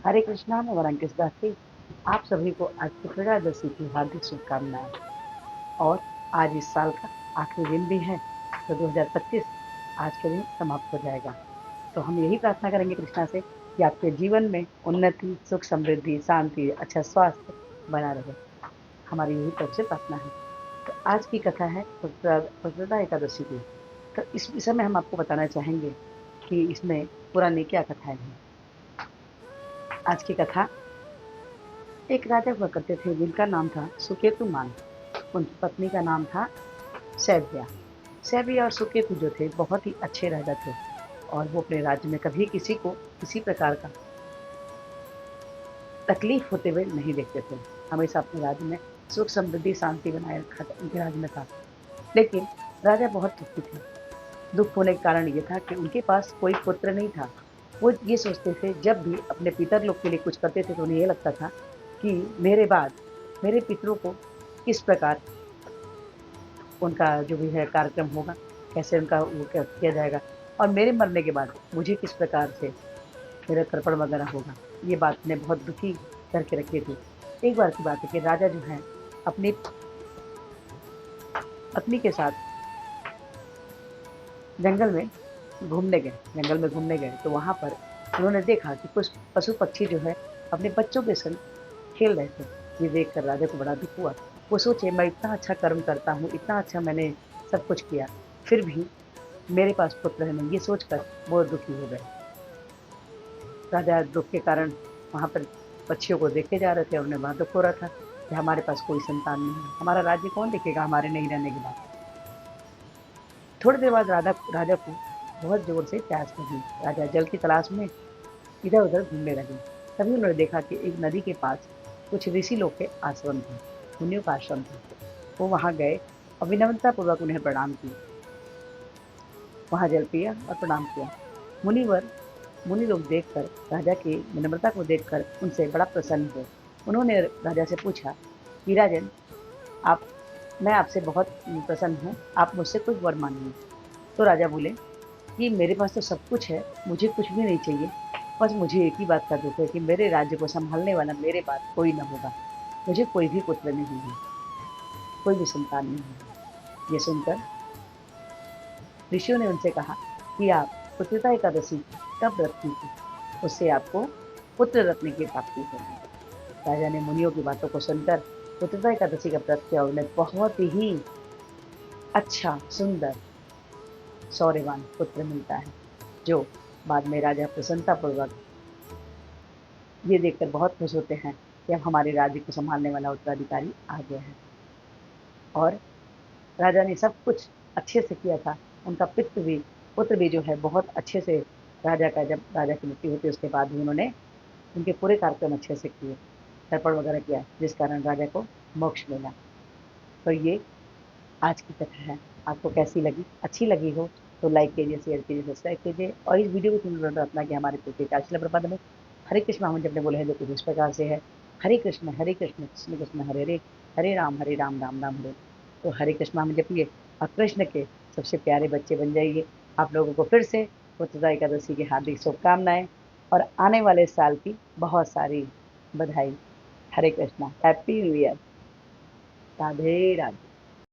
हरे कृष्णा, मैं वरांकिस दासी। आप सभी को आज की त्रयोदशी की हार्दिक शुभकामनाएं। और आज इस साल का आखिरी दिन भी है, तो 2025 आज के दिन समाप्त हो जाएगा। तो हम यही प्रार्थना करेंगे कृष्णा से कि आपके जीवन में उन्नति, सुख, समृद्धि, शांति, अच्छा स्वास्थ्य बना रहे। हमारी यही तरफ से प्रार्थना है। तो आज की कथा है पवित्रता एकादशी की। तो इस विषय में हम आपको बताना चाहेंगे कि इसमें पुरानी क्या कथाएं हैं। आज की कथा, एक राजा हुआ करते थे जिनका नाम था सुकेतु मान। उनकी पत्नी का नाम था सैव्या। सैव्या और सुकेतु जो थे बहुत ही अच्छे राजा थे, और वो अपने राज्य में कभी किसी को किसी प्रकार का तकलीफ होते हुए नहीं देखते थे। हमेशा अपने राज्य में सुख, समृद्धि, शांति बनाए रखा था, उनके राज्य में था। लेकिन राजा बहुत दुखी थे। दुख होने का कारण ये था कि उनके पास कोई पुत्र नहीं था। वो ये सोचते थे, जब भी अपने पितर लोग के लिए कुछ करते थे तो उन्हें ये लगता था कि मेरे बाद मेरे पितरों को किस प्रकार उनका जो भी है कार्यक्रम होगा, कैसे उनका वो किया जाएगा, और मेरे मरने के बाद मुझे किस प्रकार से मेरा तर्पण वगैरह होगा। ये बात उन्हें बहुत दुखी करके रखी थी। एक बार की बात है कि राजा जो है अपनी पत्नी के साथ जंगल में जंगल में घूमने गए तो वहां पर उन्होंने देखा कि कुछ पशु पक्षी जो है अपने बच्चों के संग खेल रहे थे। ये देखकर राजा को बड़ा दुख हुआ। वो सोचे, मैं इतना अच्छा कर्म करता हूँ, इतना अच्छा मैंने सब कुछ किया, फिर भी मेरे पास पुत्र है नहीं। ये सोचकर बहुत दुखी हो गए। राजा दुख के कारण वहां पर पक्षियों को देखे जा रहे थे, और उन्हें बड़ा दुख हो रहा था कि हमारे पास कोई संतान नहीं है, हमारा राज्य कौन देखेगा हमारे नहीं रहने के बाद। थोड़ी देर बाद राजा को बहुत जोर से प्यास लगी। राजा जल की तलाश में इधर उधर घूमने लगे। तभी उन्होंने देखा कि एक नदी के पास कुछ ऋषि लोग के आश्रम थे, मुनियों का आश्रम था। वो वहां गए और विनम्रता पूर्वक उन्हें प्रणाम किया। वहां जल पिया और प्रणाम किया। मुनिवर मुनि लोग देखकर, राजा की विनम्रता को देखकर उनसे बड़ा प्रसन्न हुए। उन्होंने राजा से पूछा कि राजन, आप मैं आपसे बहुत प्रसन्न हूँ, आप मुझसे कुछ वर मांगिए। तो राजा बोले कि मेरे पास तो सब कुछ है, मुझे कुछ भी नहीं चाहिए। बस मुझे एक ही बात का दुख है कि मेरे राज्य को संभालने वाला मेरे बाद कोई न होगा। मुझे कोई भी पुत्र नहीं है, कोई भी संतान नहीं है। ये सुनकर ऋषियों ने उनसे कहा कि आप पुत्रता एकादशी का व्रत कीजिए, उससे आपको पुत्र रत्न की प्राप्ति होगी। राजा ने मुनियों की बातों को सुनकर पुत्रता एकादशी का व्रत किया। उन्हें बहुत ही अच्छा, सुंदर, शौर्यवान पुत्र मिलता है, जो बाद में राजा प्रसन्नता पूर्वक ये देखकर बहुत खुश होते हैं कि अब हमारे राज्य को संभालने वाला उत्तराधिकारी आ गया है। और राजा ने सब कुछ अच्छे से किया था। उनका पुत्र भी जो है बहुत अच्छे से, जब राजा की मृत्यु होती है उसके बाद भी उन्होंने उनके पूरे कार्यक्रम अच्छे से किए, तर्पण वगैरह किया, जिस कारण राजा को मोक्ष मिला। तो ये आज की कथा है। आपको कैसी लगी? अच्छी लगी हो तो लाइक कीजिए, शेयर कीजिए, सब्सक्राइब कीजिए, और इस वीडियो को सुनकर प्रार्थना कि हमारे पृथ्वी का अचल प्रपद में हरे कृष्ण हम जब ने बोले हैं जो कुछ इस प्रकार से है, हरे कृष्ण कृष्ण कृष्ण हरे हरे, हरे राम राम राम हरे। तो हरे कृष्ण हम जपिए और कृष्ण के सबसे प्यारे बच्चे बन जाइए। आप लोगों को फिर से पुत्रदा एकादशी की हार्दिक शुभकामनाएं, और आने वाले साल की बहुत सारी बधाई। Hare Krishna, happy new year. Radhe Radhe.